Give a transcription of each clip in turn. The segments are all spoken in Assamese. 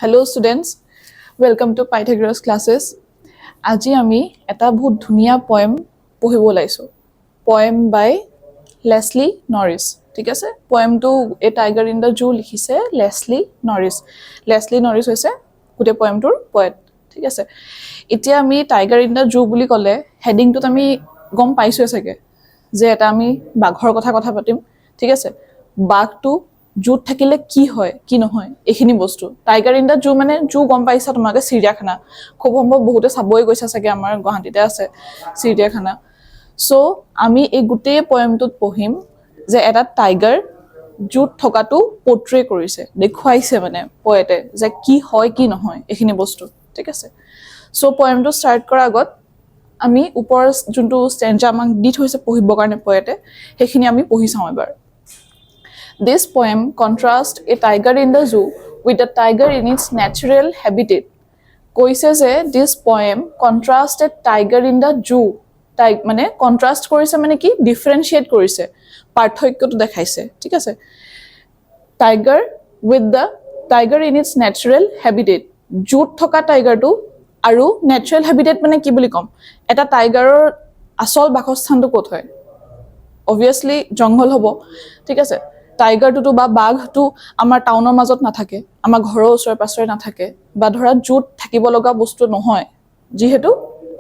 Hello students, welcome to Pythagoras classes. আজি আমি এটা বহুত ধুনিয়া poem পঢ়িব লাইছো. Poem by Leslie Norris. ঠিক আছে? Poem to A Tiger in the Zoo লিখিছে Leslie Norris. Leslie Norris হৈছে গোটে poem tour poet. ঠিক আছে? এতিয়া আমি Tiger in the Zoo বুলি কলে heading টোত আমি গম পাইছো চাগে যে এটা আমি বাঘৰ কথা পাতিম. ঠিক আছে? বাঘটো জুত থাকিলে কি হয় কি নহয় এখিনি বস্তু টাইগাৰ ইন দা জু মানে জু গম পাইছা তোমাকে চিৰিয়াখানা খুব সম্ভৱ বহুতে চাবই গৈছা চাগে আমাৰ গুৱাহাটীতে আছে চিৰিয়াখানা সো আমি এই গুটেই পয়েমটোত পঢ়িম যে এটা টাইগাৰ জুত থকাটো পোৰ্ট্ৰে কৰিছে দেখুৱাইছে মানে পয়েটে যে কি হয় কি নহয় এখিনি বস্তু ঠিক আছে সো পয়েমটো ষ্টাৰ্ট কৰাৰ আগত আমি ওপৰৰ যোনটো ষ্টেঞ্জা আমাক দি থৈছে পঢ়িবৰ কাৰণে পয়েটে সেইখিনি আমি পঢ়ি চাওঁ এবাৰ This poem contrasts a tiger in the zoo with a tiger in its natural habitat. কৈছে যে this poem contrasts a tiger in the zoo. মানে contrast কৰিছে মানে কি differentiate কৰিছে পাৰ্থক্যটো দেখাইছে ঠিক আছে tiger with the tiger in its natural habitat. জুত থকা টাইগাৰটো আৰু natural habitat মানে কি বুলি কম এটা টাইগাৰৰ আসল বাসস্থানটো ক'ত হয় obviously জংগল হ'ব ঠিক আছে টাইগাৰটো বা বাঘটো আমাৰ টাউনৰ মাজত নাথাকে আমাৰ ঘৰৰ ওচৰে পাছৰে নাথাকে বা ধৰা জুত থাকিব লগা বস্তু নহয় যিহেতু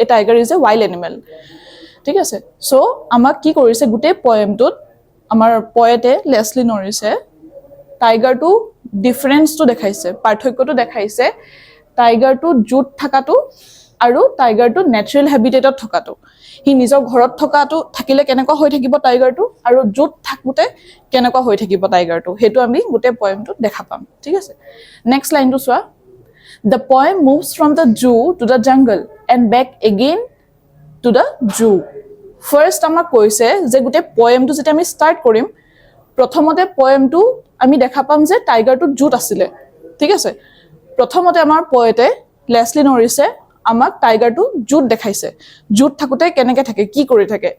এ tiger is a wild animal ঠিক আছে সো আমাক কি কৰিছে গুটে পয়েমটোত আমাৰ পয়েটে লেসলি নৰিছে টাইগাৰটো ডিফাৰেন্সটো দেখাইছে পাৰ্থক্যটো দেখাইছে টাইগাৰটো জুত থাকাটো আৰু টাইগাৰটো নেচাৰেল হ্যাবিটেটত থকাটো হি নিজৰ ঘৰত থকাটো থাকিলে কেনেকুৱা হৈ থাকিব টাইগাৰটো আৰু জুত থাকুতে কেনেকুৱা হৈ থাকিব টাইগাৰটো হেতু আমি গুটে পয়েমটোত দেখা পাম ঠিক আছে নেক্সট লাইনটো চোৱা The poem moves from the zoo to the jungle and back again to the zoo. First আমাক কৈছে যে গুটে পয়েমটো যেটা আমি স্টার্ট কৰিম প্ৰথমতে পয়েমটো আমি দেখা পাম যে টাইগাৰটো জুত আছিল ঠিক আছে প্ৰথমতে আমাৰ পয়েটে লেসলি নৰিছে আমাক টাইগাৰটো জুত দেখাইছে জুত থাকুতে কেনেকে থাকে কি কৰি থাকে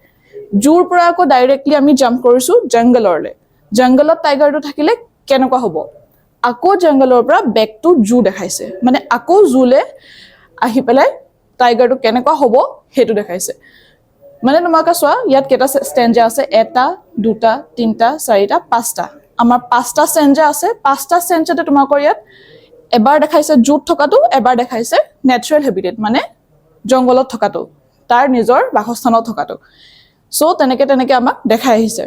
জুৰ পৰা আকৌ ডাইৰেক্টলি আমি জাম্প কৰিছো জংগলৰলে জংগলত টাইগাৰটো থাকিলে কেনেকুৱা হ'ব আকৌ জংগলৰ পৰা বেক টু জু দেখাইছে মানে আকৌ জুলে আহি পেলাই টাইগাৰটো কেনেকুৱা হ'ব হেতু দেখাইছে মানে তোমাক চোৱা ইয়াত কেটা ষ্টেঞ্জা আছে এটা দুটা তিনটা চাৰিটা পাঁচটা আমাৰ পাঁচটা ষ্টেঞ্জা আছে পাঁচটা ষ্টেঞ্জাতে তোমাক ইয়াত এবাৰ দেখাইছে জুত থকাটো এবাৰ দেখাইছে নেচাৰেল হ্যাবিটেট মানে জংগলত থকাটো তাৰ নিজৰ বাসস্থানত থকাটো সো তেনেকে আমাক দেখাই আহিছে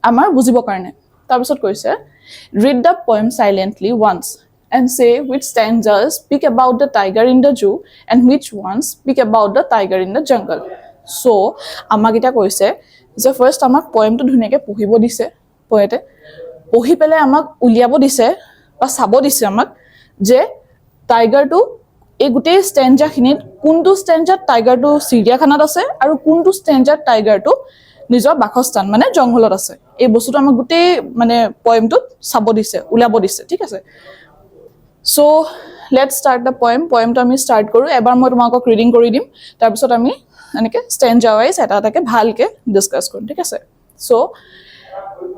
আমাৰ বুজিব কাৰণে তাৰ পিছত কৈছে read the poem silently once and say which stanzas speak about the tiger in the zoo and which ones speak about the tiger in the jungle so আমাক এটা কৈছে যে ফাৰ্স্ট আমাক পয়েমটো ধুনিয়াকে পঢ়িব দিছে পয়েটে পঢ়ি পেলে আমাক উলিয়াব দিছে বা চাব দিছে আমাক যে টাইগাৰটো এই গুটে ষ্টেঞ্জা খিনিত কোনটো ষ্টেঞ্জাত টাইগাৰটো চিৰিয়াখানাত আছে আৰু কোনটো ষ্টেঞ্জাত টাইগাৰটো নিজৰ বাসস্থান মানে জংগলত আছে এই বস্তুটো আমাক গুটে মানে পয়েমটোত চাব দিছে উলাব দিছে ঠিক আছে সো লেটস স্টার্ট দ্য পয়েমটো আমি স্টার্ট কৰো এবাৰ মই তোমাক ৰিডিং কৰি দিম তাৰ পিছত আমি এনেকে ষ্টেঞ্জা ওয়াইজ এটাকে ভালকে ডিসকাস কৰিম ঠিক আছে so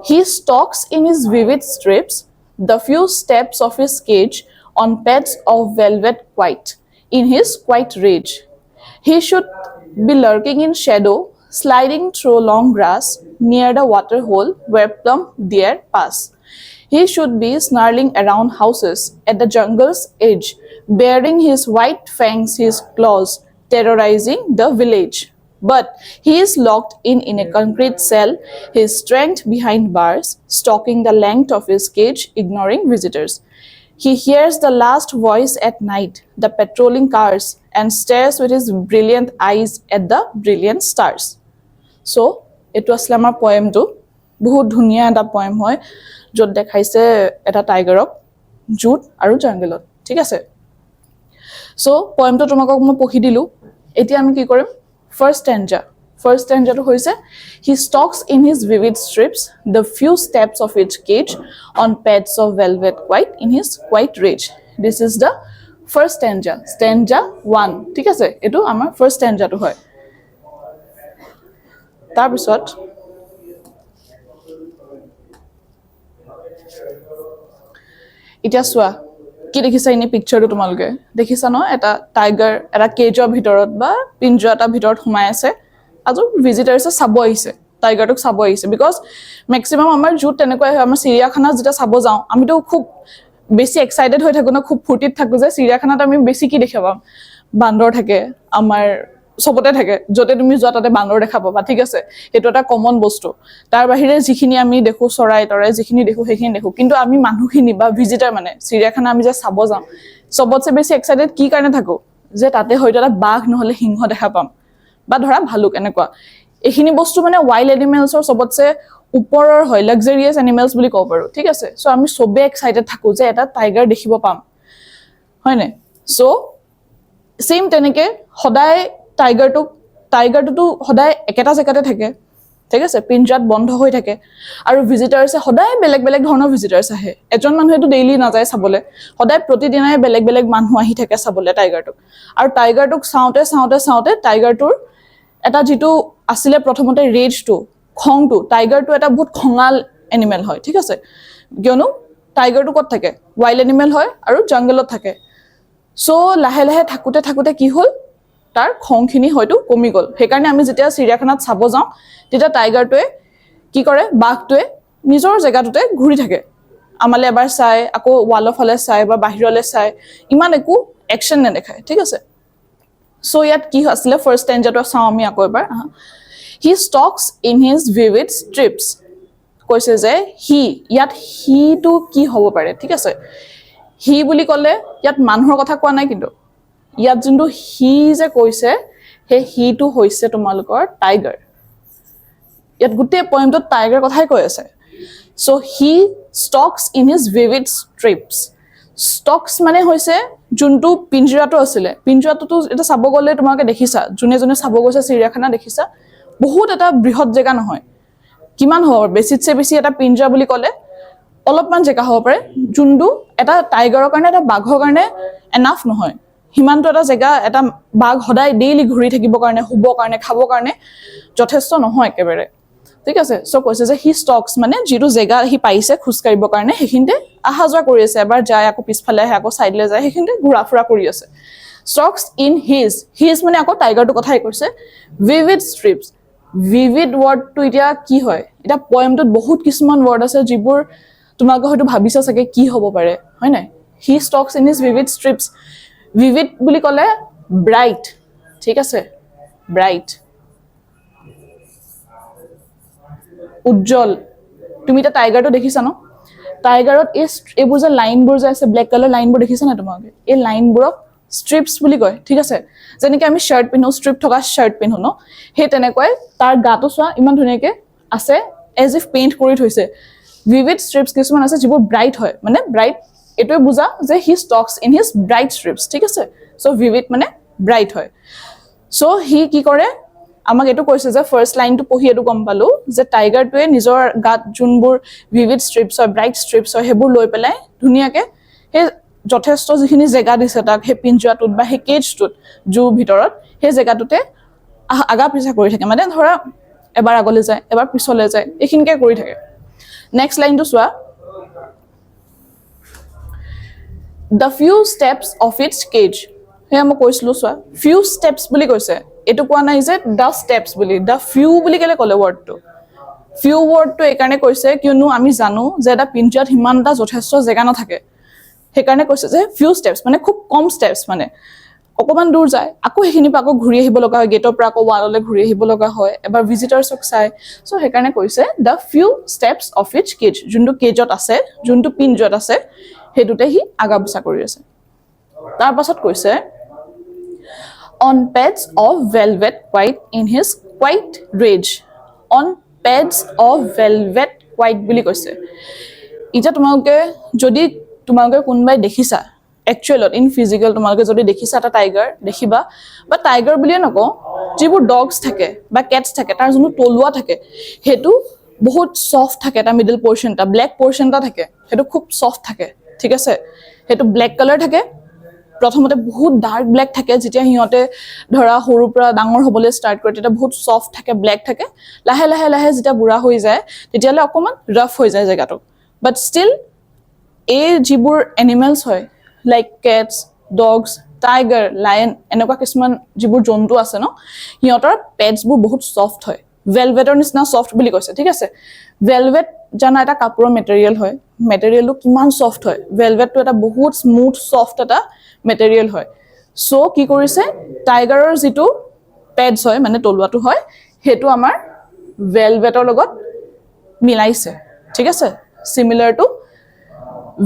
he stalks in his vivid strips the few steps of his cage on pads of velvet white in his quiet rage. He should be lurking in shadow, sliding through long grass near the water hole where plump deer pass. He should be snarling around houses at the jungle's edge, baring his white fangs, his claws, terrorizing the village. But he is locked in a concrete cell, his strength behind bars, stalking the length of his cage, ignoring visitors. He hears the last voice at night, the patrolling cars, and stares with his brilliant eyes at the brilliant stars. So, it was our poem to বহুত ধুনিয়া এটা poem হয় যত দেখাইছে এটা টাইগাৰক জুত আৰু জংগলত ঠিক আছে সো poemটো তোমাক মই পঢ়ি দিলো এতিয়া আমি কি কৰিম first stanza to hoise he stalks in his vivid strips the few steps of its cage on pads of velvet white in his quiet rage this is the first stanza 1 ঠিক আছে এটো আমাৰ first stanza to হয় তাৰ পিছত এটা সোৱা কি দেখিছা ইনে পিকচাৰটো তোমালোকে দেখিছা ন এটা টাইগাৰ এটা কেজৰ ভিতৰত বা পিঞ্জৰা এটা ভিতৰত সোমাই আছে আজু ভিজিটাৰ্ছে চাব আহিছে টাইগাৰটোক চাব আহিছে বিকজ মেক্সিমাম আমাৰ জুত তেনেকৈ আমাৰ চিৰিয়াখানা যেটা চাব যাওঁ আমিতো খুব বেছি এক্সাইটেড হৈ থাকো না খুব ফুৰ্তিত থাকো যে চিৰিয়াখানাত আমি বেছি কি দেখা পাম বান্দৰ থাকে আমাৰ সবতে থাকে যতে তুমি যোৱা তাতে বান্দৰ দেখা পাবা ঠিক আছে এটো এটা কমন বস্তু তাৰ বাহিৰে যিখিনি আমি দেখো চৰাই তৰাই যিখিনি দেখো সেইখিনি দেখো কিন্তু আমি মানুহখিনি বা ভিজিটাৰ মানে চিৰিয়াখানা আমি যে চাব যাওঁ সবতছে বেছি এক্সাইটেড কি কাৰণে থাকো যে তাতে হয়তো এটা বাঘ নহলে সিংহ দেখা পাম বা ধৰা ভালুক এনেকুৱা এইখিনি বস্তু মানে ওয়াইল্ড এনিমেলছৰ সবতছে ওপৰৰ হয় লাক্সাৰিয়াছ এনিমেলছ বুলি কব পাৰো ঠিক আছে সো আমি সবে এক্সাইটেড থাকো যে এটা টাইগাৰ দেখিব পাম হয় নে সো সেম তেনেকে সদায় টাইগাৰটো সদায় একেটা জেগাতে থাকে ঠিক আছে পিঞ্জৰাত বন্ধ হৈ থাকে আৰু ভিজিটাৰ্ছে সদায় বেলেগ বেলেগ ধৰণৰ ভিজিটাৰ্ছ আহে এজন মানুহেটো ডেইলি নাযায় চাবলে সদায় প্ৰতিদিনাই বেলেগ বেলেগ মানুহ আহি থাকে চাবলে টাইগাৰটোক আৰু টাইগাৰটোক চাওঁতে টাইগাৰটোৰ এটা যেটো আছিলে প্ৰথমতে ৰেজটো খংটো টাইগাৰটো এটা বহুত খঙাল এনিমেল হয় ঠিক আছে কিয়নো টাইগাৰটো ক'ত থাকে ওয়াইল্ড এনিমেল হয় আৰু জংগলত থাকে সো লাহে লাহে থাকুতে কি হল তাৰ খংখিনি হয়তো কমি গল হেকাৰণে আমি যেতিয়া চিৰিয়াখানাত চাব যাওঁ তেতিয়া টাইগাৰটোৱে কি কৰে বাঘটোৱে নিজৰ জেগাটোতে ঘূৰি থাকে আমালে এবাৰ চাই আকৌ ওয়ালৰ ফালে চাই বা বাহিৰলে চাই ইমান একো একচন নেদেখায় ঠিক আছে সো ইয়াত কি আছিলে ফাৰ্স্ট টেঞ্জাটো চাওঁ আমি আকৌ এবাৰ হি stalks in his vivid strips কৈছে যে ইয়াত হিটো কি হ'ব পাৰে ঠিক আছে হি বুলি ক'লে ইয়াত মানুহৰ কথা কোৱা নাই কিন্তু ইয়াত যোনটো হি যে কৈছে হে হিটো হৈছে তোমালোকৰ টাইগাৰ ইয়াত গুটে পয়েমটো টাইগাৰ কথাই কৈ আছে so he stalks in his vivid strips stalks মানে হৈছে যোনটো পিঞ্জৰাটো আছিলে পিঞ্জৰাটো এটা চাব গলে তোমাকে দেখিছা জুনে চাব গৈছে চিৰিয়াখানা দেখিছা বহুত এটা বৃহৎ জেগা নহয় কিমান হ'ব বেছিতছে বেছি এটা পিঞ্জৰা বুলি ক'লে অলপমান জেগা হ'ব পাৰে যোনটো এটা টাইগাৰৰ কাৰণে এটা বাঘৰ কাৰণে এনাফ নহয় হিমানটো এটা জেগা এটা বাঘ সদায় ডেইলি ঘূৰি থাকিবৰ কাৰণে শুবৰ কাৰণে খাবৰ কাৰণে যথেষ্ট নহয় একেবাৰে ঠিক আছে সো কৈছে যে হি ষ্টক্স মানে যেটো জেগা হি পাইছে খুজ কাৰিবৰ কাৰণে হেখিনতে আহা যোৱা কৰি আছে এবাৰ যায় আকৌ পিছফালে আহে আকৌ সাইডলে যায় হেখিনতে ঘুৰা ফুৰা কৰি আছে ষ্টক্স ইন হিজ মানে আকৌ টাইগাৰটো কথাই কৈছে vivid strips vivid wordটো এতিয়া কি হয় এটা পয়েমটোত বহুত কিছুমান ওয়াৰ্ড আছে যিবোৰ তোমালোকে হয়তো ভাবিছা চাগে কি হ'ব পাৰে হয় নাই he stalks in his vivid strips vivid বুলি ক'লে ব্ৰাইট ঠিক আছে ব্ৰাইট উজ্জ্বল তুমি এটা টাইগাৰটো দেখিছা ন টাইগাৰত এইবোৰ যে লাইনবোৰ যে আছে ব্ল্যাক কালাৰ লাইনবোৰ দেখিছা না তোমালোকে এই লাইনবোৰক strips বুলি কয় ঠিক আছে যেনেকৈ আমি শাৰ্ট পিনো ষ্ট্ৰিপ থকা শাৰ্ট পিনো ন হে তেনেকৈ তাৰ গাটো চোৱা ইমান ধুনীয়াকে আছে এজ ইফ পেইন্ট কৰি থৈছে vivid strips কিছুমান আছে যিবোৰ ব্ৰাইট হয় মানে ব্ৰাইট এটোই বুজা যে হি stalks in his bright strips ঠিক আছে সো vivid মানে ব্ৰাইট হয় সো হি কি কৰে আমাক এটো কৈছে যে ফাৰ্স্ট লাইনটো পঢ়ি এটো গম পালো যে টাইগাৰটোৱে নিজৰ গাত যোনবোৰ vivid strips হয় ব্ৰাইট strips হয় হেবোৰ লৈ পেলাই ধুনীয়াকে হে যথেষ্ট যিখিনি জেগা দিছে তাক হে পিঞ্জৰাটোত বা হে কেজটোত জু ভিতৰত হে জেগাটোতে আগা পিছা কৰি থাকে মানে ধৰা এবাৰ আগলৈ যায় এবাৰ পিছলৈ যায় এখিনকে কৰি থাকে নেক্সট লাইনটো চোৱা the few steps of its cage হে মই কৈছিলো চোৱা few steps বুলি কৈছে এটো কোৱা নাই যে the steps বুলি the few বুলি কেলে ক'লে ওয়াৰ্ডটো few ওয়াৰ্ডটো একাৰণে কৈছে কিয়নো আমি জানো যে এটা পিঞ্জৰাত হিমানটা যথেষ্ট জেগা নাথাকে হেকাৰণে কৈছে যে few steps মানে খুব কম steps মানে অকমান দূৰ যায় আকৌ হেখিনি পা আকৌ ঘূৰি আহিব লগা হয় গেটৰ পৰা আকৌ ওয়াললে ঘূৰি আহিব লগা হয় এবাৰ ভিজিটাৰ্ছক চাই সো হেকাৰণে কৈছে the few steps of its cage যোনটো কেজত আছে যোনটো পিঞ্জৰাত আছে হেতুতে হি আগা পিছা কৰি আছে তাৰ পাছত কৈছে on pads of velvet white in his white rage on pads of velvet white বুলি কৈছে ইটা তোমালোকে কোনবাই দেখিছা একচুয়ালত ইন ফিজিক্যাল তোমালোকে যদি দেখিছা এটা টাইগাৰ দেখিবা বা টাইগাৰ বুলিয়ে নকও যিবোৰ ডগস থাকে বা ক্যাটস থাকে তাৰ যোনটো তলুৱা থাকে হেতু বহুত সফট থাকে এটা মিডল পোৰশনটা ব্ল্যাক পোৰশনটা থাকে হেতু খুব সফট থাকে ঠিক আছে হেতু ব্ল্যাক কালাৰ থাকে প্ৰথমতে বহুত ডাৰ্ক ব্ল্যাক থাকে যেতিয়া হিয়তে ধৰা হৰুৰ পৰা ডাঙৰ হবলৈ ষ্টাৰ্ট কৰে তেতিয়া বহুত সফট থাকে ব্ল্যাক থাকে লাহে লাহে যেতিয়া বুঢ়া হৈ যায় তেতিয়ালে অকমান ৰাফ হৈ যায় জায়গাটো বাট ষ্টিল এই যিবোৰ এনিমেলস হয় like cache, dogs, tiger, lion এনেকুৱা কিছুমান যিবোৰ জন্তু আছে ন সিহঁতৰ পেডছবোৰ বহুত ছফ্ট হয়, ভেলভেটৰ নিচিনা ছফ্ট বুলি কৈছে ঠিক আছে। ভেলভেট জানা এটা কাপোৰৰ মেটেৰিয়েল হয়, মেটেৰিয়েলটো কিমান ছফ্ট হয়, ভেলভেটটো এটা বহুত স্মুথ ছফ্ট এটা মেটেৰিয়েল হয়। চ' কি কৰিছে টাইগাৰৰ যিটো পেডছ হয় মানে তলুৱাটো হয় সেইটো আমাৰ ভেলভেটৰ লগত মিলাইছে ঠিক আছে, চিমিলাৰ টু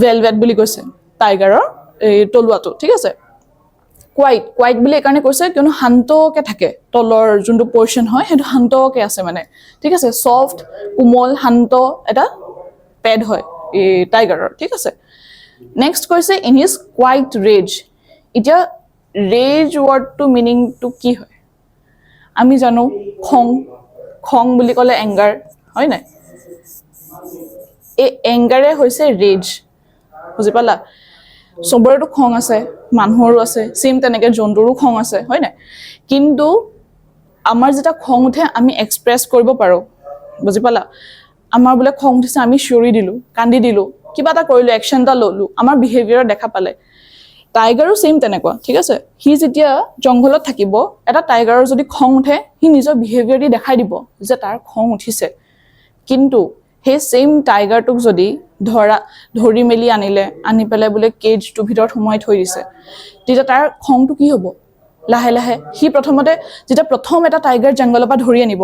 ভেলভেট বুলি কৈছে টাইগাৰৰ এই তলুৱাটো ঠিক আছে। কোৱাইট কোৱাইট বুলি এইকাৰণে কৈছে কিয়নো শান্তকে থাকে, তলৰ যোনটো পৰ্চন হয় সেইটো শান্তকে আছে মানে ঠিক আছে, ছফ্ট কোমল শান্ত এটা পেড হয় এই টাইগাৰৰ ঠিক আছে। নেক্সট কৈছে ইন হিজ কোৱাইট ৰেজ। এতিয়া ৰেজ ৱৰ্ডটো মিনিংটো কি হয় আমি জানো, খং, খং বুলি ক'লে এংগাৰ হয় নাই, এই এংগাৰে হৈছে ৰেজ, বুজি পালা। চবৰেতো খং আছে, মানুহৰো আছে, চেম তেনেকে জন্তুৰো খং আছে হয় নাই, কিন্তু আমাৰ যেতিয়া খং উঠে আমি এক্সপ্ৰেছ কৰিব পাৰোঁ, বুজি পালা। আমাৰ বোলে খং উঠিছে আমি চিঞৰি দিলোঁ, কান্দি দিলোঁ, কিবা এটা কৰিলোঁ, একশ্যন এটা ল'লোঁ, আমাৰ বিহেভিয়াৰত দেখা পালে। টাইগাৰো চেম তেনেকুৱা ঠিক আছে, সি যেতিয়া জংঘলত থাকিব এটা টাইগাৰৰ যদি খং উঠে সি নিজৰ বিহেভিয়াৰ দি দেখাই দিব যে তাৰ খং উঠিছে, কিন্তু সেই চেম টাইগাৰটোক যদি ধৰি মেলি আনি পেলাই বোলে কেজটোৰ ভিতৰত সোমাই থৈ দিছে তেতিয়া তাৰ খংটো কি হ'ব, লাহে লাহে সি প্ৰথমতে যেতিয়া প্ৰথম এটা টাইগাৰ জংঘলৰ পৰা ধৰি আনিব,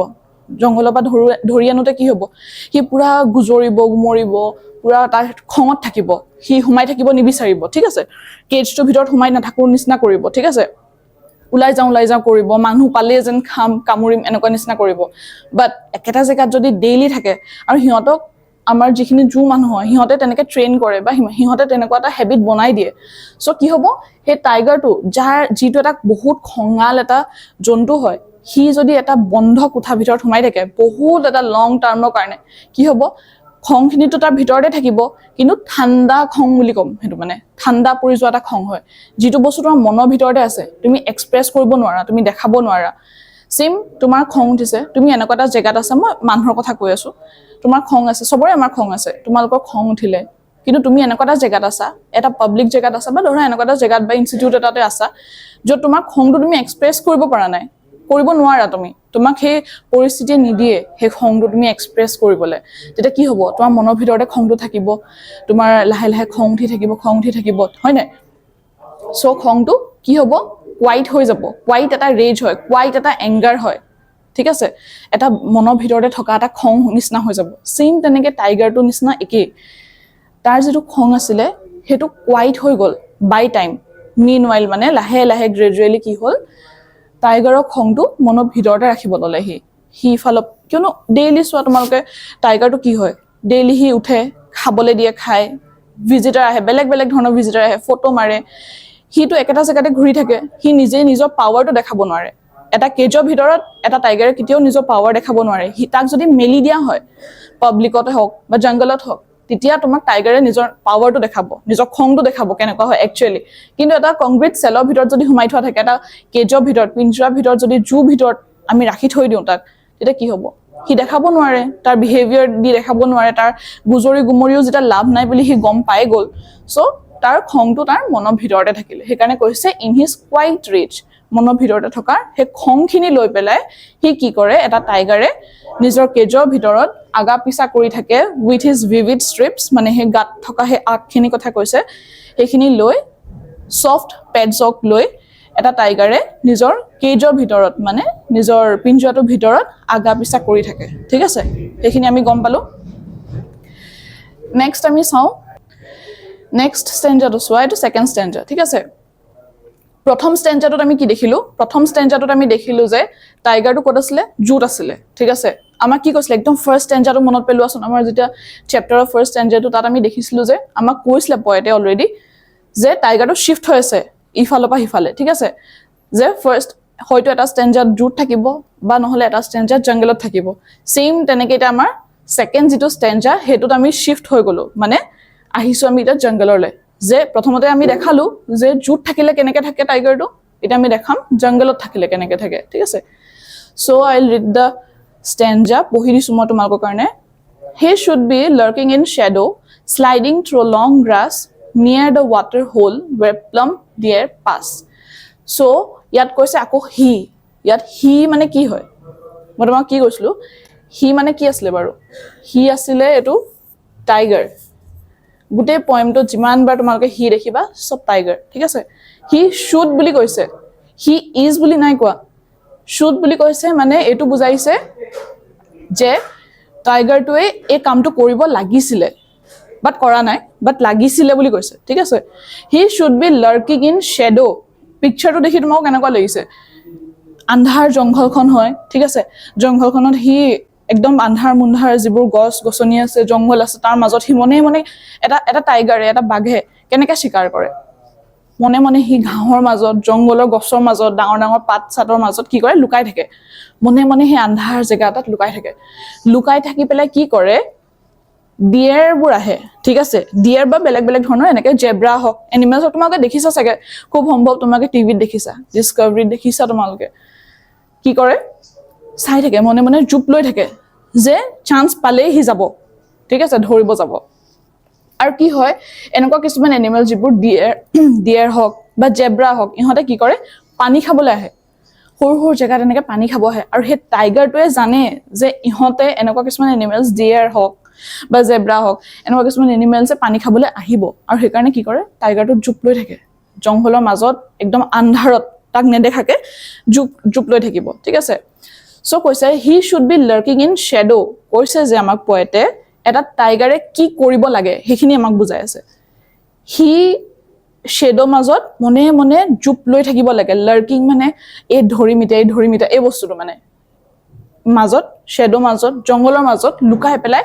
জংঘলৰ পৰা ধৰি আনোতে কি হ'ব, সি পুৰা গুজৰিব গুমৰিব, পুৰা তাৰ খঙত থাকিব, সি সোমাই থাকিব নিবিচাৰিব ঠিক আছে, কেজটোৰ ভিতৰত সোমাই নাথাকো নিচিনা কৰিব ঠিক আছে, ওলাই যাওঁ কৰিব, মানুহ পালে যেন খাম কামুৰিম এনেকুৱা নিচিনা কৰিব। বাট একেটা জেগাত যদি ডেইলি থাকে আৰু সিহঁতক আমাৰ যিখিনি জু মানুহ হয় সিহঁতে তেনেকে ট্ৰেইন কৰে বা সিহঁতে তেনেকুৱা এটা হেবিট বনাই দিয়ে, চ' কি হ'ব সেই টাইগাৰটো যিটো এটা বহুত খঙাল এটা জন্তু হয় সি যদি এটা বন্ধ কোঠাৰ ভিতৰত সোমাই থাকে বহুত এটা লং টাৰ্মৰ কাৰণে কি হ'ব, খংখিনিতো তাৰ ভিতৰতে থাকিব কিন্তু ঠাণ্ডা খং বুলি ক'ম, সেইটো মানে ঠাণ্ডা পৰি যোৱা এটা খং হয়, যিটো বস্তু তোমাৰ মনৰ ভিতৰতে আছে তুমি এক্সপ্ৰেছ কৰিব নোৱাৰা, তুমি দেখাব নোৱাৰা। চেম তোমাৰ খং উঠিছে, তুমি এনেকুৱা এটা জেগাত আছা, মই মানুহৰ কথা কৈ আছো, তোমাৰ খং আছে, চবৰে আমাৰ খং আছে, তোমালোকৰ খং উঠিলে কিন্তু তুমি এনেকুৱা এটা জেগাত আছা, এটা পাব্লিক জেগাত আছা বা ধৰা এনেকুৱা এটা জেগাত বা ইনষ্টিটিউট এটাতে আছা য'ত তোমাৰ খংটো তুমি এক্সপ্ৰেছ কৰিব পৰা নাই, কৰিব নোৱাৰা, তোমাক সেই পৰিস্থিতিয়ে নিদিয়ে সেই খংটো তুমি এক্সপ্ৰেছ কৰিবলৈ, তেতিয়া কি হ'ব তোমাৰ মনৰ ভিতৰতে খংটো থাকিব, তোমাৰ লাহে লাহে খং উঠি থাকিব হয় নাই। চ' খংটো কি হ'ব, কোৱাইট হৈ যাব, কোৱাইট এটা ৰেজ হয়, কোৱাইট এটা এংগাৰ হয় ঠিক আছে, এটা মনৰ ভিতৰতে থকা এটা খং নিচিনা হৈ যাব। চেম তেনেকে টাইগাৰটো নিচিনা একেই, তাৰ যিটো খং আছিলে সেইটো কোৱাইট হৈ গ'ল বাই টাইম, মিনৱাইল মানে লাহে লাহে গ্ৰেজুৱেলি কি হ'ল টাইগাৰৰ খংটো মনৰ ভিতৰতে ৰাখিব ল'লে সি ইফালত, কিয়নো ডেইলি চোৱা তোমালোকে টাইগাৰটো কি হয়, ডেইলি সি উঠে, খাবলৈ দিয়ে, খায়, ভিজিটাৰ আহে, বেলেগ বেলেগ ধৰণৰ ভিজিটাৰ আহে, ফটো মাৰে, সিটো একেটা জেগাতে ঘূৰি থাকে, সি নিজে নিজৰ পাৱাৰটো দেখাব নোৱাৰে। এটা কেজৰ ভিতৰত এটা টাইগাৰে কেতিয়াও নিজৰ পাৱাৰ দেখাব নোৱাৰে, সি তাক যদি মেলি দিয়া হয় পাব্লিকতে হওক বা জংগলত হওক তেতিয়া তোমাক টাইগাৰে নিজৰ পাৱাৰটো দেখাব, নিজৰ খংটো দেখাব কেনেকুৱা হয় একচুৱেলি। কিন্তু এটা কংক্ৰিট চেলৰ ভিতৰত যদি সোমাই থোৱা থাকে, এটা কেজৰ ভিতৰত, পিঞ্জৰাৰ ভিতৰত যদি জু ভিতৰত আমি ৰাখি থৈ দিওঁ তাক, তেতিয়া কি হ'ব, সি দেখাব নোৱাৰে, তাৰ বিহেভিয়াৰ দি দেখাব নোৱাৰে, তাৰ গুজৰি গুমৰিও যেতিয়া লাভ নাই বুলি সি গম পাই গ'ল, চ' তাৰ খংটো তাৰ মনৰ ভিতৰতে থাকিলে, সেইকাৰণে কৈছে ইন হিজ কোৱাইট ৰেজ, মনৰ ভিতৰতে থকা সেই খংখিনি লৈ পেলাই সি কি কৰে, এটা টাইগাৰে নিজৰ কেজৰ ভিতৰত আগা পিছা কৰি থাকে উইথ হিজ ভিভিড ষ্ট্ৰিপছ, মানে সেই গাত থকা সেই আগখিনি কথা কৈছে, সেইখিনি লৈ ছফ্ট পেডছক লৈ এটা টাইগাৰে নিজৰ কেজৰ ভিতৰত মানে নিজৰ পিঞ্জৰাটোৰ ভিতৰত আগা পিছা কৰি থাকে ঠিক আছে, সেইখিনি আমি গম পালোঁ। নেক্সট আমি চাওঁ, নেক্সট ষ্টেঞ্জাটো চোৱা, এইটো ছেকেণ্ড ষ্টেঞ্জা ঠিক আছে। প্ৰথম ষ্টেঞ্জাটোত আমি কি দেখিলোঁ, প্ৰথম ষ্টেঞ্জাটোত আমি দেখিলোঁ যে টাইগাৰটো ক'ত আছিলে, জুত আছিলে ঠিক আছে। আমাক কি কৈছিলে, একদম ফাৰ্ষ্ট ষ্টেঞ্জাটো মনত পেলোৱাচোন, আমাৰ যেতিয়া চেপ্টাৰৰ ফাৰ্ষ্ট ষ্টেঞ্জাটো তাত আমি দেখিছিলোঁ যে আমাক কৈছিলে পয়েটে অলৰেডি যে টাইগাৰটো শ্বিফ্ট হৈ আছে ইফালৰ পৰা সিফালে ঠিক আছে, যে ফাৰ্ষ্ট হয়তো এটা ষ্টেঞ্জাত জুত থাকিব বা নহ'লে এটা ষ্টেঞ্জাত জংগলত থাকিব, চেম তেনেকৈ এতিয়া আমাৰ ছেকেণ্ড যিটো ষ্টেঞ্জা সেইটোত আমি শ্বিফ্ট হৈ গ'লোঁ, মানে আহিছোঁ আমি এতিয়া জংগললৈ, যে প্ৰথমতে আমি দেখালোঁ যে জুত থাকিলে কেনেকৈ থাকে টাইগাৰটো, এতিয়া আমি দেখাম জংগলত থাকিলে কেনেকৈ থাকে ঠিক আছে। So' I will read the stanza, পঢ়ি দিছোঁ মই তোমালোকৰ কাৰণে। He should be lurking in shadow, sliding through long grass, near the water hole where plum deer pass. So ইয়াত কৈছে আকৌ হি, ইয়াত হি মানে কি হয় মই তোমাক কি কৈছিলো হি মানে কি আছিলে বাৰু হি আছিলে এটো টাইগাৰ গুটে পয়েমটো যিমানবাৰ তোমালোকে হি দেখিবা সব টাইগাৰ ঠিক আছে হি শুড বুলি কৈছে হি ইজ বুলি নাই কোৱা শুড বুলি কৈছে মানে এটো বুজাইছে যে টাইগাৰটোৱে এই কামটো কৰিব লাগিছিলে বাট কৰা নাই বাট লাগিছিলে বুলি কৈছে ঠিক আছে he should be lurking in shadow পিকচাৰটো দেখি তোমাক কেনেকুৱা লাগিছে আন্ধাৰ জংঘলখন হয় ঠিক আছে জংঘলখনত হি একদম আন্ধাৰ মুন্ধাৰ যিবোৰ গছ গছনি আছে জংঘল আছে তাৰ মাজত হি মনে এটা টাইগাৰে এটা বাঘে কেনেকৈ শিকাৰ কৰে মনে হি ঘাঁহৰ মাজত জংঘলৰ গছৰ মাজত ডাঙৰ ডাঙৰ পাত চাতৰ মাজত কি কৰে লুকাই থাকে মনে হি আন্ধাৰ জেগা এটাত লুকাই থাকি পেলাই কি কৰে ডিয়াৰবোৰ আহে ঠিক আছে ডিয়াৰ বা বেলেগ বেলেগ ধৰণৰ এনেকৈ জেব্ৰা হক এনিমেলছ তোমালোকে দেখিছা চাগে খুব সম্ভৱ তোমালোকে টিভিত দেখিছা ডিস্কভাৰীত দেখিছা তোমালোকে কি কৰে চাই থাকে মনে জুপ লৈ থাকে যে চান্স পালেই হি যাব ঠিক আছে ধৰিব যাব আৰু কি হয় এনেকুৱা কিছুমান এনিমেল যিবোৰ ডিয়াৰ হক বা জেব্ৰা হক ইহঁতে কি কৰে পানী খাবলৈ আহে সৰু জেগাত এনেকৈ পানী খাব আহে আৰু সেই টাইগাৰটোৱে জানে যে ইহঁতে এনেকুৱা কিছুমান এনিমেলছ ডিয়াৰ হক বা জেব্ৰা হক এনেকুৱা কিছুমান এনিমেলছে পানী খাবলৈ আহিব আৰু সেইকাৰণে কি কৰে টাইগাৰটো জুপ লৈ থাকে জংঘলৰ মাজত একদম আন্ধাৰত তাক নেদেখাকে জুপ লৈ থাকিব ঠিক আছে সো কৈছে he should be lurking in shadow কৈছে যে আমাক পয়েটে এটা টাইগাৰে কি কৰিব লাগে সেইখিনি আমাক বুজাই আছে হি শ্যাডো মাজত মনে জুপ লৈ থাকিব লাগে লাৰ্কিং মানে এই ধৰিমিটা এই বস্তুটো মানে মাজত শ্যাডো মাজত জংঘলৰ মাজত লুকাই পেলাই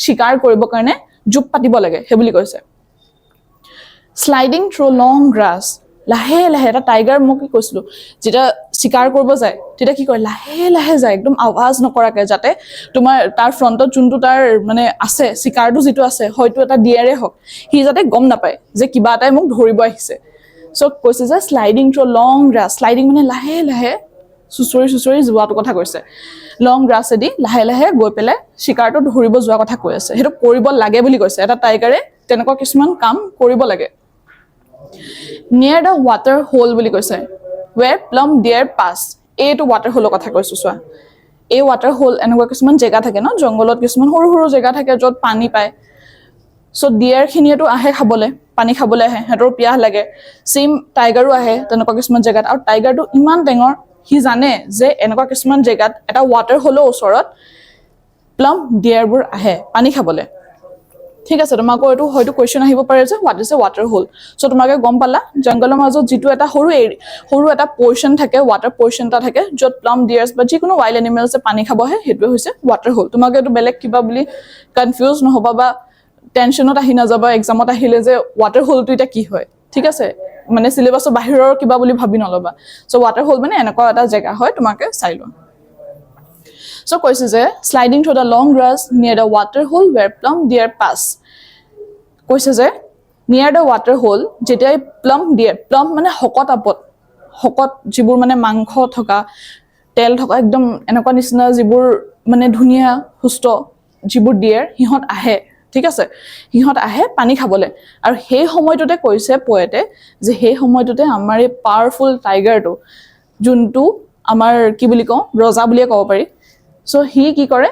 শিকাৰ কৰিব কাৰণে জুপ পাতিব লাগে হে বুলি কৈছে স্লাইডিং থ্ৰু লং গ্ৰাছ লাহে এটা টাইগাৰ মোক কি কৈছিলো যেটা শিকাৰ কৰিব যায় তেতিয়া কি কৰে লাহে যায় একদম আৱাজ নকৰাকে যাতে তোমাৰ তাৰ ফ্ৰন্টত যোনটো তাৰ মানে আছে শিকাৰটো যেটো আছে হয়তো এটা ডিয়াৰে হক হি যাতে গম নাপায় যে কিবা এটাই মোক ধৰিব আহিছে সো কৈছে যে sliding through long grass sliding মানে লাহে সুচৰি যোৱাটো কথা কৈছে লং গ্ৰাছেদি লাহে গৈ পেলাই শিকাৰটো ধৰিব যোৱা কথা কৈ আছে হেতু কৰিব লাগে বুলি কৈছে এটা টাইগাৰে তেনেকুৱা কিছুমান কাম কৰিব লাগে near the water hole বুলি কৈছে where plum deer pass এইটো water hole কথা কৈছো চোৱা এই water hole এনেকুৱা কিছুমান জেগা থাকে ন জংগলত কিছুমান সৰু জেগা থাকে য'ত পানী পায় সো ডিয়াৰ খিনিয়েটো আহে খাবলে পানী খাবলে আহে হেতৰ পিয়াহ লাগে সেম টাইগাৰো আহে তেনেকুৱা কিছুমান জেগাত আৰু টাইগাৰটো ইমান টেঙৰ হি জানে যে এনেকুৱা কিছুমান জেগাত এটা water hole ওচৰত plum deerবোৰ আহে পানী খাবলে ঠিক আছে তোমাকো এটো হয়তো কোৱেশ্চন আহিব পাৰে যে what is a water hole so তোমাকে গম পালা জংগলৰ মাজত যেটো এটা সৰু এটা পৰ্শন থাকে ওয়াটাৰ পৰ্শনটা থাকে য'ত প্লাম ডিয়াৰ্স বা যিকোনো ওয়াইল্ড এনিমেলছে পানী খাব আহে হেতু হৈছে ওয়াটাৰ হোল তোমাকে এটো বেলেগ কিবা বুলি কনফিউজ নহবা বা টেনশনত আহি না যাবা এক্সামত আহিলে যে ওয়াটাৰ হোলটো এটা কি হয় ঠিক আছে মানে সিলেবাসৰ বাহিৰৰ কিবা বুলি ভাবি নলবা সো ওয়াটাৰ হোল মানে এনেকুৱা এটা জেগা হয় তোমাকে চাই লোৱা So কৈছে যে sliding through the long grass near the water hole where plum deer pass কৈছে যে near the water hole যেতিয়া plum deer plum মানে হকত যিবোৰ মানে মাংস থকা তেল থকা একদম এনেকুৱা নিচিনা যিবোৰ মানে ধুনিয়া সুস্থ যিবোৰ ডিয়াৰ হিহত আহে ঠিক আছে হিহত আহে পানী খাবলে আৰু সেই সময়টোতে কৈছে পয়েটে যে সেই সময়টোতে আমাৰ এই পাৱাৰফুল টাইগাৰটো যোনটো আমাৰ কি বুলি কওঁ ৰজা বুলিয়ে ক'ব পাৰি সো হি কি কৰে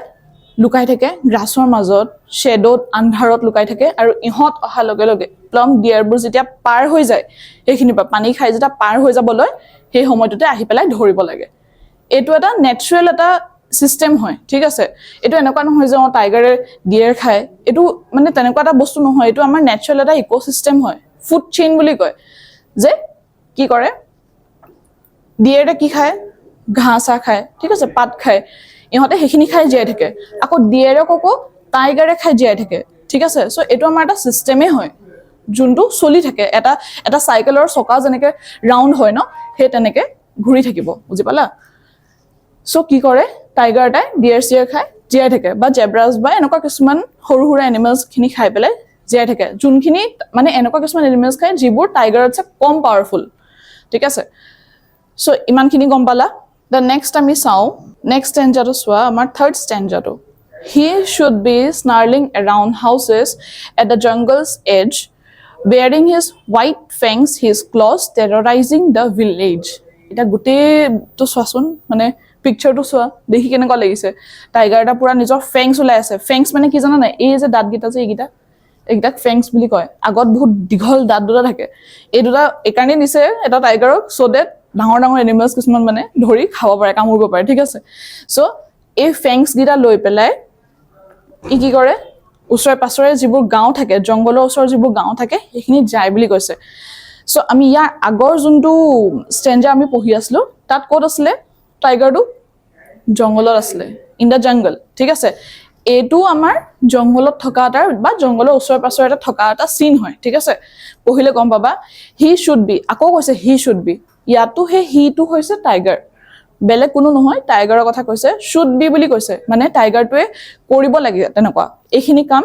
লুকাই থাকে গ্ৰাছৰ মাজত শ্যাডোত আন্ধাৰত লুকাই থাকে আৰু ইহত অহা লগে প্লাম ডিয়াৰবোৰ যেতিয়া পাৰ হৈ যায় এইখিনি পানী খাই যেটা পাৰ হৈ যাবলৈ সেই সময়টোতে আহি পেলাই ধৰিব লাগে এটো এটা নেচাৰেল এটা সিস্টেম হয় ঠিক আছে এটো এনেকুৱা নহয় যে টাইগাৰে ডিয়াৰ খায় এটো মানে তেনেকুৱা এটা বস্তু নহয় এটো আমাৰ নেচাৰেল এটা ইকোসিস্টেম হয় ফুড চেইন বুলি কয় যে কি কৰে ডিয়াৰে কি খায় ঘাঁহ খায় ঠিক আছে পাত খায় ইহতে হেখিনি খাই জিয়াই থাকে আকৌ ডিয়াৰে ককো টাইগাৰে খাই জিয়াই থাকে ঠিক আছে সো এটো আমাৰ এটা সিস্টেমে হয় যোনটো চলি থাকে এটা সাইকেলৰ চকা যেনেকে ৰাউন্ড হয় ন হে তেনেকে ঘুৰি থাকিব বুজি পালা সো কি কৰে টাইগাৰটাই ডিয়াৰ খায় জিয়াই থাকে বা জেব্ৰাস বা এনেকুৱা কিছুমান সৰু এনিমেলছ খিনি খাই পেলাই জিয়াই থাকে যোনখিনি মানে এনেকুৱা কিছুমান এনিমেলছ খায় যিবোৰ টাইগাৰতছে কম পাৱাৰফুল ঠিক আছে সো ইমানখিনি গম পালা the next আমি চাও next stanza to swa amar third stanza to he should be snarling around houses at the jungle's edge bearing his white fangs, his claws, terrorizing the village. এটা গোটেইটো চোৱাচোন মানে পিকচাৰটো চোৱা দেখি কেনেকুৱা লাগিছে টাইগাৰ এটা পুৰা নিজৰ ফেংছ ওলাই আছে ফেংছ মানে কি জানা নাই এই যে দাঁতকেইটা যে এইকেইটাক ফেংছ বুলি কয় আগত বহুত দীঘল দাঁত দুটা থাকে এই দুটা একাৰণে দিছে এটা টাইগাৰক চ' ডেট ডাঙৰ ডাঙৰ এনিমেলছ কিছুমান মানে ধৰি খাব পাৰে কামুৰিব পাৰে ঠিক আছে চ' এই ফেংছ কেইটা লৈ পেলাই ই কি কৰে ওচৰে পাছৰে যিবোৰ গাঁও থাকে জংগলৰ ওচৰৰ যিবোৰ গাঁও থাকে সেইখিনিত যায় বুলি কৈছে চ' আমি ইয়াৰ আগৰ যোনটো ষ্টেঞ্জা আমি পঢ়ি আছিলো তাত ক'ত আছিলে টাইগাৰটো জংগলত আছিলে ইন দ্য জংগল ঠিক আছে এইটো আমাৰ জংগলত থকা এটা বা জংগলৰ ওচৰে পাছৰে এটা থকা এটা চিন হয় ঠিক আছে পঢ়িলে গম পাবা হি শুড বি আকৌ কৈছে হি শুড বি ইয়াতো সেই হিটো হৈছে টাইগাৰ বেলেগ কোনো নহয় টাইগাৰৰ কথা কৈছে শুড বি বুলি কৈছে মানে টাইগাৰটোৱে কৰিব লাগে তেনেকুৱা এইখিনি কাম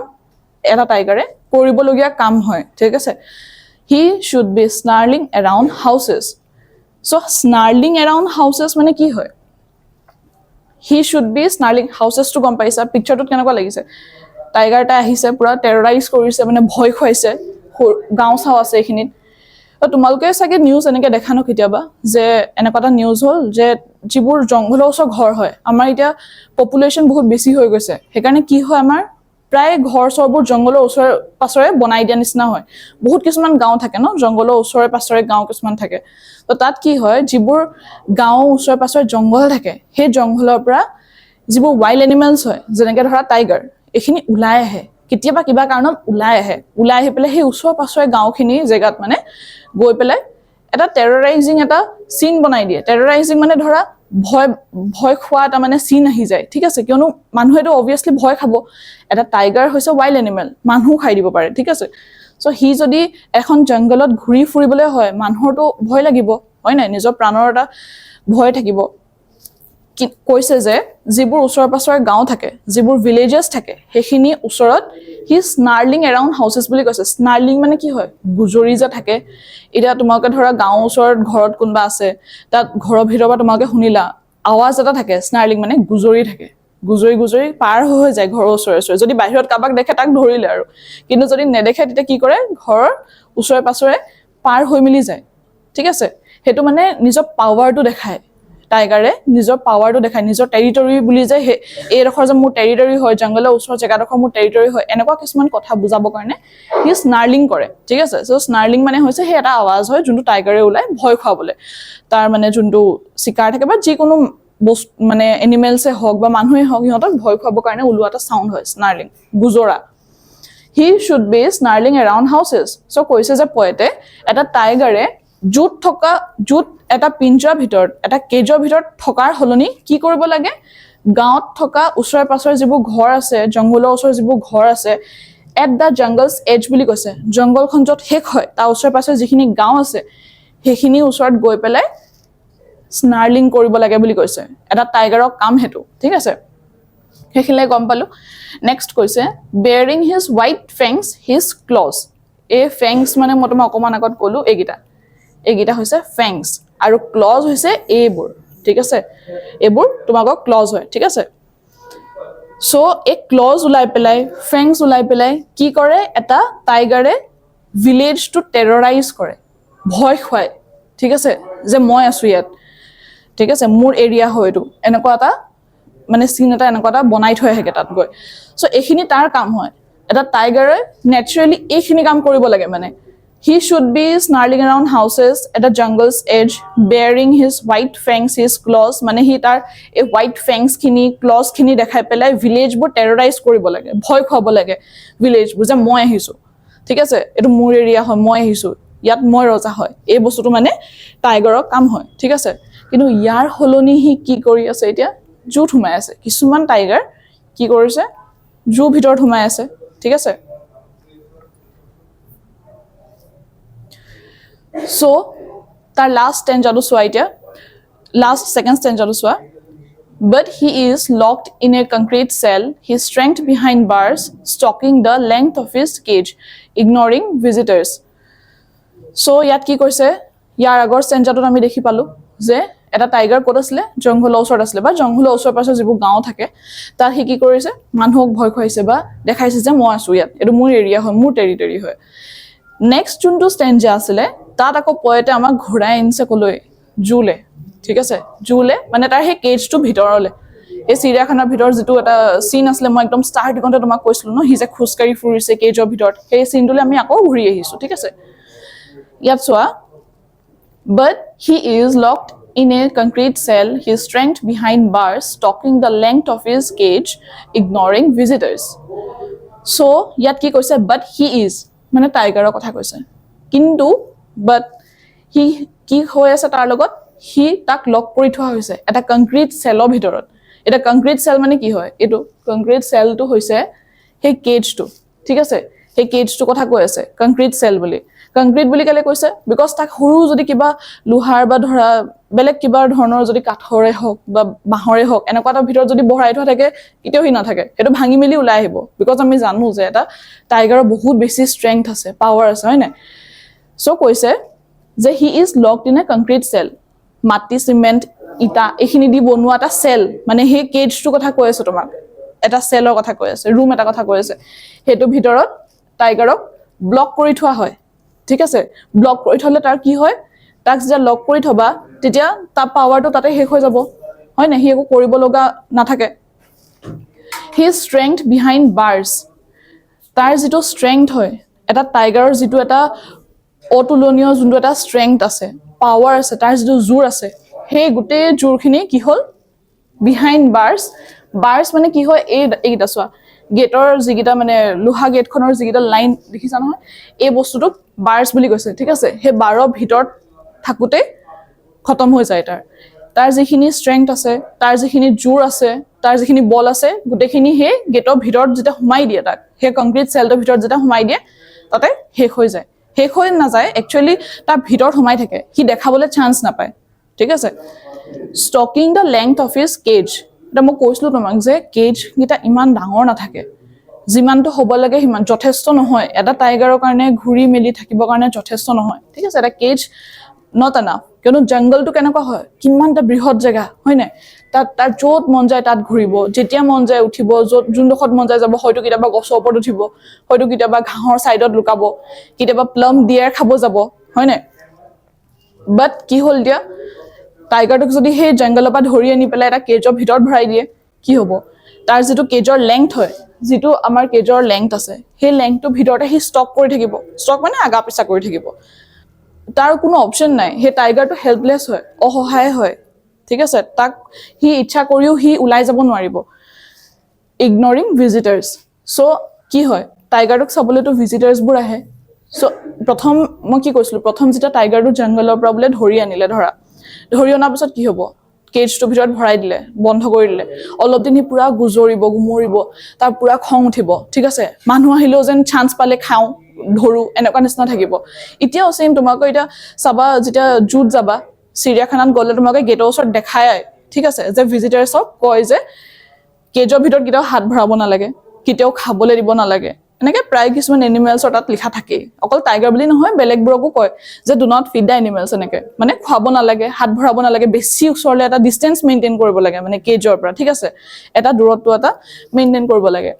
এটা টাইগাৰে কৰিবলগীয়া কাম হয় ঠিক আছে he should be snarling around houses so' snarling around houses মানে কি হয় হি শুড বি স্নাৰ্লিং হাউচেছটো গম পাইছা পিকচাৰটোত কেনেকুৱা লাগিছে টাইগাৰ এটা আহিছে পুৰা টেৰৰাইজ কৰিছে মানে ভয় খুৱাইছে গাঁও চাওঁ আছে এইখিনিত তোমালোকে চাগে নিউজ এনেকৈ দেখা ন কেতিয়াবা যে এনেকুৱা এটা নিউজ হ'ল যে যিবোৰ জংঘলৰ ওচৰ ঘৰ হয় আমাৰ এতিয়া পপুলেশ্যন বহুত বেছি হৈ গৈছে সেইকাৰণে কি হয় আমাৰ প্ৰায় ঘৰ চৰবোৰ জংঘলৰ ওচৰে পাছৰে বনাই দিয়া নিচিনা হয় বহুত কিছুমান গাঁও থাকে ন জংঘলৰ ওচৰে পাছৰে গাঁও কিছুমান থাকে তো তাত কি হয় যিবোৰ গাঁও ওচৰে পাছৰে জংঘল থাকে সেই জংঘলৰ পৰা যিবোৰ ৱাইল্ড এনিমেলছ হয় যেনেকৈ ধৰা টাইগাৰ এইখিনি ওলাই আহে কেতিয়াবা কিবা কাৰণত ওলাই আহি পেলাই সেই ওচৰে পাছৰে গাঁওখিনি জেগাত মানে গৈ পেলাই এটা টেৰৰাইজিং এটা চিন বনাই দিয়ে টেৰৰাইজিং মানে ধৰা ভয় খোৱা এটা মানে চিন আহি যায় ঠিক আছে কিয়নো মানুহেতো অবভিয়াছলি ভয় খাব এটা টাইগাৰ হৈছে ৱাইল্ড এনিমেল মানুহ খাই দিব পাৰে ঠিক আছে চ' সি যদি এখন জংগলত ঘূৰি ফুৰিবলৈ হয় মানুহৰতো ভয় লাগিব হয় নাই নিজৰ প্ৰাণৰ এটা ভয় থাকিব কৈছে যে যিবোৰ ওচৰে পাছৰে গাঁও থাকে যিবোৰ ভিলেজেছ থাকে সেইখিনি ওচৰত হি স্নাৰ্লিং এৰাউণ্ড হাউচেছ বুলি কৈছে স্নাৰ্লিং মানে কি হয় গুজৰি যে থাকে এতিয়া তোমালোকে ধৰা গাঁৱৰ ওচৰত ঘৰত কোনোবা আছে তাত ঘৰৰ ভিতৰৰ পৰা তোমালোকে শুনিলা আৱাজ এটা থাকে স্নাৰ্লিং মানে গুজৰি থাকে গুজৰি পাৰ হৈ যায় ঘৰৰ ওচৰে যদি বাহিৰত কাৰোবাক দেখে তাক ধৰিলে আৰু কিন্তু যদি নেদেখে তেতিয়া কি কৰে ঘৰৰ ওচৰে পাছৰে পাৰ হৈ মিলি যায় ঠিক আছে সেইটো মানে নিজৰ পাৱাৰটো দেখায় টাইগাৰে নিজৰ পাৱাৰটো দেখায় নিজৰ টেৰিটৰি বুলি যে এইডোখৰ যে মোৰ টেৰিটৰি হয় জংগলৰ ওচৰৰ জেগাডোখৰ মোৰ টেৰিটৰি হয় এনেকুৱা কিছুমান কথা বুজাবৰ কাৰণে সি স্নাৰ্লিং কৰে ঠিক আছে চ' স্নাৰ্লিং মানে হৈছে সেই এটা আৱাজ হয় যোনটো টাইগাৰে ওলাই ভয় খুৱাবলৈ তাৰ মানে যোনটো চিকাৰ থাকে বা যিকোনো বস্তু মানে এনিমেলছে হওক বা মানুহে হওক সিহঁতক ভয় খুৱাবৰ কাৰণে ওলোৱা এটা চাউণ্ড হয় snarling গুজৰা he should be snarling around houses চ' কৈছে যে পয়েটে এটা টাইগাৰে জুত এটা পিঞ্জৰাৰ ভিতৰত এটা কেজৰ ভিতৰত থকাৰ সলনি কি কৰিব লাগে গাঁৱত থকা ওচৰে পাছৰে যিবোৰ ঘৰ আছে জংঘলৰ ওচৰৰ যিবোৰ ঘৰ আছে এট দ্য জংগলছ এজ বুলি কৈছে জংঘলখন য'ত শেষ হয় তাৰ ওচৰে পাছৰে যিখিনি গাঁও আছে সেইখিনি ওচৰত গৈ পেলাই স্নাৰ্লিং কৰিব লাগে বুলি কৈছে এটা টাইগাৰৰ কাম সেইটো ঠিক আছে সেইখিনিলে গম পালো নেক্সট কৈছে baring his white fangs his claws এই ফেংছ মানে মই তোমাক অকণমান আগত ক'লো এইকেইটা হৈছে ফেংছ আৰু ক্লজ হৈছে এইবোৰ ঠিক আছে এইবোৰ তোমালোকৰ ক্লজ হয় ঠিক আছে চ' এই ক্লজ ওলাই পেলাই ফেংছ ওলাই পেলাই কি কৰে এটা টাইগাৰে ভিলেজটো টেৰৰাইজ কৰে ভয় খুৱায় ঠিক আছে যে মই আছো ইয়াত ঠিক আছে মোৰ এৰিয়া হয় এইটো এনেকুৱা এটা মানে চিন এটা এনেকুৱা এটা বনাই থৈ আহেগে তাত গৈ চ' এইখিনি তাৰ কাম হয় এটা টাইগাৰে নেচাৰেলি এইখিনি কাম কৰিব লাগে মানে he should be snarling around houses at the jungle's edge baring his white fangs his claws মানে সি তাৰ এই হোৱাইট ফেংছখিনি ক্লজখিনি দেখাই পেলাই ভিলেজবোৰ টেৰৰাইজ কৰিব লাগে ভয় খুৱাব লাগে ভিলেজবোৰ যে মই আহিছোঁ ঠিক আছে এইটো মোৰ এৰিয়া হয় মই আহিছোঁ ইয়াত মই ৰজা হয় এই বস্তুটো মানে টাইগাৰৰ কাম হয় ঠিক আছে কিন্তু ইয়াৰ সলনি সি কি কৰি আছে এতিয়া জুত সোমাই আছে কিছুমান টাইগাৰ কি কৰিছে জু ভিতৰত সোমাই আছে ঠিক আছে চ' তাৰ লাষ্ট ষ্টেঞ্জাটো চোৱা এতিয়া লাষ্ট ছেকেণ্ড ষ্টেঞ্জাটো চোৱা but he is locked in a concrete cell, his strength behind bars, stalking the length of his cage, ignoring visitors. So ইয়াত কি কৈছে ইয়াৰ আগৰ ষ্টেঞ্জাটোত আমি দেখি পালো যে এটা টাইগাৰ ক'ত আছিলে জংঘলৰ ওচৰত আছিলে বা জংঘলৰ ওচৰে পাছৰে যিবোৰ গাঁও থাকে তাত সি কি কৰিছে মানুহক ভয় খুৱাইছে বা দেখাইছে যে মই আছো ইয়াত এইটো মোৰ এৰিয়া হয় মোৰ টেৰিটৰি হয় নেক্সট যোনটো ষ্টেঞ্জা আছিলে তাত আকৌ পয়েটে আমাক ঘূৰাই আনিছে কলৈ জুলে ঠিক আছে জুলে মানে তাৰ সেই কেজটো ভিতৰলে এই চিৰিয়াখানাৰ ভিতৰত যিটো এটা চিন আছিলে মই একদম ষ্টাৰ্টিঙতে তোমাক কৈছিলো ন হি যে খোজকাঢ়ি ফুৰিছে কেজৰ ভিতৰত সেই চিনটোলৈ আমি আকৌ ঘূৰি আহিছো ঠিক আছে ইয়াত চোৱা but he is locked in a concrete cell, his strength behind bars, stalking the length of his cage, ignoring visitors. So, yat ki koise, but he is, mane tiger kotha koise. Kintu, but he ki hoye ase tar logot, he tak lock kori thua hoise. Eta concrete cell o bhitorot. Eta concrete cell mane ki hoy? Etu concrete cell tu hoise, he cage tu. ঠিক আছে সেই কেজটো কথা কৈ আছে কংক্ৰিট সেল বুলি কংক্ৰিট বুলি কলে কৈছে বিকজ তাক সৰু যদি কিবা লোহাৰ বা ধৰা বেলেগ কিবা ধৰণৰ যদি কাঠৰে হওক বা বাঁহৰে হওক এনেকুৱা এটা ভিতৰত যদি বহাই থোৱা থাকে কেতিয়াও হি নাথাকে সেইটো ভাঙি মেলি ওলাই আহিব বিকজ আমি জানো যে এটা টাইগাৰৰ বহুত বেছি ষ্ট্ৰেংথ আছে পাৱাৰ আছে হয় না সো কৈছে যে he is locked in a concrete cell মাটি সিমেন্ট ইটা এখিনি দি বনোৱা এটা সেল মানে সেই কেজটো কথা কৈ আছে তোমাক এটা সেলৰ কথা কৈ আছে ৰুম এটা কথা কৈ আছে হেতু ভিতৰত টাইগাৰক ব্লক কৰি থোৱা হয় ঠিক আছে ব্লক কৰি থলে তাৰ কি হয় তাক যে লক কৰি থবা তেতিয়া তাৰ পাৱাৰটো তাতে শেষ হৈ যাব হয় না হি একো কৰিব লগা নাথাকে his strength behind bars তাৰ যেটো ষ্ট্ৰেংথ হয় এটা টাইগাৰৰ যেটো এটা অতুলনীয় যোনটো এটা ষ্ট্ৰেংথ আছে পাৱাৰ আছে তাৰ যেটো জোৰ আছে সেই গুটে জোৰখিনি কি হল behind bars bars মানে কি হয় এইটা চোৱা গেটৰ জিগিটা মানে লোহা গেটখনৰ জিগিটা লাইন দেখিছা নহয় এই বস্তুটো বাৰ্স বুলি কৈছে ঠিক আছে হে 12 ভিতৰত থাকুতে খতম হৈ যায় তাৰ যিখিনি ষ্ট্ৰেংথ আছে তাৰ যিখিনি জোৰ আছে তাৰ যিখিনি বল আছে গুটেখিনি হে গেটৰ ভিতৰত যেটা হুমাই দিয়ে তাক হে কংক্ৰিট সেলৰ ভিতৰত যেটা হুমাই দিয়ে তাতে শেষ হৈ যায় শেষ হৈ নাযায় একচুয়ালি তাৰ ভিতৰত হুমাই থাকে হি দেখাবলৈ চান্স নাপায় ঠিক আছে stalking the length of his cage এটা মই কৈছিলো তোমাক যে কেজ গিটা ইমান ডাঙৰ নাথাকে যিমানটো হ'ব লাগে হিমান যথেষ্ট নহয় এটা টাইগাৰৰ কাৰণে ঘুৰি মেলি থাকিবৰ কাৰণে যথেষ্ট নহয় ঠিক আছে এটা কেজ not enough কিয়নো জংগলটো কেনেকুৱা হয় কিমানটা বৃহৎ জায়গা হয় না তাৰ য'ত মন যায় তাত ঘুৰিব যেতিয়া মন যায় উঠিব য'ত যোনডোখত মন যায় যাব হয়তো কিটাবা গছৰ ওপৰত উঠিব হয়তো কিটাবা ঘাঁহৰ সাইডত লুকাব কিটাবা প্লাম ডিয়াৰ খাব যাব হয় না বাট কি হল দিয়া টাইগাৰটোক যদি হে জংগলৰ পৰা ধৰি আনি পেলাই এটা কেজৰ ভিতৰত ভৰাই দিয়ে কি হ'ব তাৰ যেটো কেজৰ লেংথ হয় যেটো আমাৰ কেজৰ লেংথ আছে হে লেংথটো ভিতৰতে হি ষ্টক কৰি থাকিব ষ্টক মানে আগা পিছা কৰি থাকিব তাৰ কোনো অপচন নাই হে টাইগাৰটো হেল্পলেছ হয় অসহায় হয় ঠিক আছে তাক হি ইচ্ছা কৰিও হি উলাই যাব নোৱাৰিব ইগনোৰিং ভিজিটাৰ্স সো কি হয় টাইগাৰক চাবলৈ তো ভিজিটাৰ্স বোৰ আহে সো প্ৰথম মই কি কৈছিলো প্ৰথম যেটা টাইগাৰটো জংগলৰ পৰা বলে ধৰি আনিলে ধৰি অনাৰ পিছত কি হ'ব কেজটো ভিতৰত ভৰাই দিলে বন্ধ কৰি দিলে অলপ দিন পুৰা গুজৰিব গুমৰিব তাৰ পুৰা খং উঠিব ঠিক আছে মানুহ আহিলেও যেন চান্স পালে খাও ধৰু এনেকুৱা নিচিনা থাকিব এতিয়াও সেম তোমাক এটা সাবা যেটা জুট যাবা চিৰিয়াখানাত গলে তোমাক গেটৰ ওচৰত দেখায় ঠিক আছে যে ভিজিটাৰ্সক কয় যে কেজৰ ভিতৰত কিটাও হাত ভৰাব নালাগে কিটাও খাবলৈ দিব নালাগে এনেকে প্ৰায় কিছুমান এনিমেলছৰ তাত লিখা থাকে অকল টাইগাৰ বুলি নহয় বেলেগ ব্ৰকো কয় যে do not feed the animals এনেকে মানে খাব নালাগে হাত ভৰাব নালাগে বেছি ওচৰলে এটা ডিসটেন্স মেইনটেইন কৰিব লাগে মানে কেজৰ পৰা ঠিক আছে এটা দূৰত্ব এটা মেইনটেইন কৰিব লাগে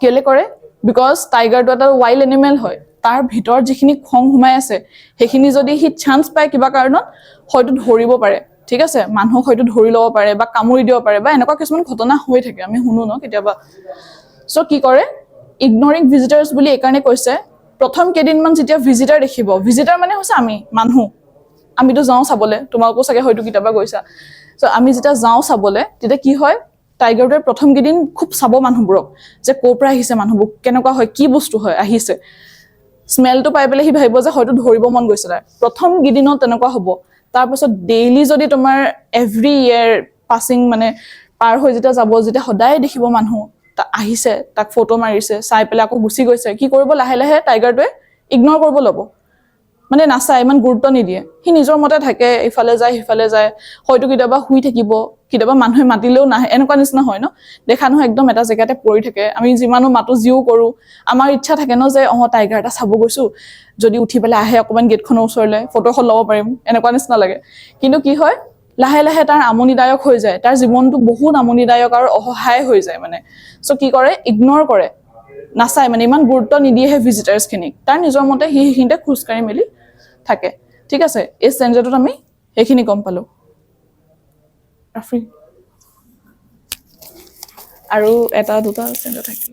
কেলে কৰে বিকজ টাইগাৰটো এটা ওয়াইল্ড এনিমেল হয় তাৰ ভিতৰত যিখিনি খং হুমাই আছে হেখিনি যদি হি চান্স পায় কিবা কাৰণত হয়তো ধৰিব পাৰে ঠিক আছে মানুহক হয়তো ধৰি লব পাৰে বা কামুৰি দিব পাৰে বা এনেকুৱা কিছুমান ঘটনা হৈ থাকে আমি শুনো ন কেতিয়াবা সো কি কৰে ইগনোৰিং ভিজিটাৰ্স বুলি একাৰণে কৈছে প্ৰথম কেদিনমান যেতিয়া ভিজিটাৰ দেখিব ভিজিটাৰ মানে হৈছে আমি মানুহ আমিতো যাও চাবলে তোমাকো চাগে হয়তো কিতাবা গৈছা সো আমি যেতিয়া যাও চাবলে তেতিয়া কি হয় টাইগাৰটোৰ প্ৰথম কেদিন খুব চাব মানুহবোৰক যে কোপৰা আহিছে মানুহবোৰ কেনেকুৱা হয় কি বস্তু হয় আহিছে স্মেলটো পাই পেলে হি ভাবিব যে হয়তো ধৰিব মন গৈছে তাৰ প্ৰথম গিদিনত তেনেকুৱা হ'ব তাৰ পিছত ডেইলি যদি তোমাৰ এভৰি ইয়াৰ পাসিং মানে পাৰ হৈ যেতিয়া যাব যেতিয়া সদায় দেখিব মানুহ তা আহিছে তাক ফটো মাৰিছে চাই পেলে আকৌ গুছি গৈছে কি কৰিব লাহে লাহে টাইগাৰটোৱে ইগনোৰ কৰিব লব মানে নাচাই ইমান গুৰুত্ব নিদিয়ে হি নিজৰ মতে থাকে ইফালে যায় হিফালে যায় হয়তো কিটাবা হুই থাকিব কিটাবা মানুহে মাতিলেও নাহে এনেকুৱা নিচিনা হয় ন দেখা নহয় একদম এটা জায়গাতে পৰি থাকে আমি যিমানো মাতো জিও কৰো আমাৰ ইচ্ছা থাকে ন যে টাইগাৰ এটা চাব গৈছো যদি উঠি পেলে আহে অকমান গেটখনৰ ওচৰলে ফটোখন লব পাৰিম এনেকুৱা নিচিনা লাগে কিন্তু কি হয় লাহে লাহে তাৰ আমনিদায়ক হৈ যায় তাৰ জীৱনটো বহুত আমনিদায়ক আৰু অসহায় হৈ যায় মানে সো কি কৰে ইগনোৰ কৰে নাচায় মানে ইমান গুৰুত্ব নিদিয়েহে ভিজিটাৰ্ছখিনিক তাৰ নিজৰ মতে সি সেইখিনিতে খোজকাঢ়ি মেলি থাকে ঠিক আছে এই ষ্টেঞ্জাটোত আমি সেইখিনি গম পালোঁ আৰু এটা দুটা ষ্টেঞ্জা থাকিল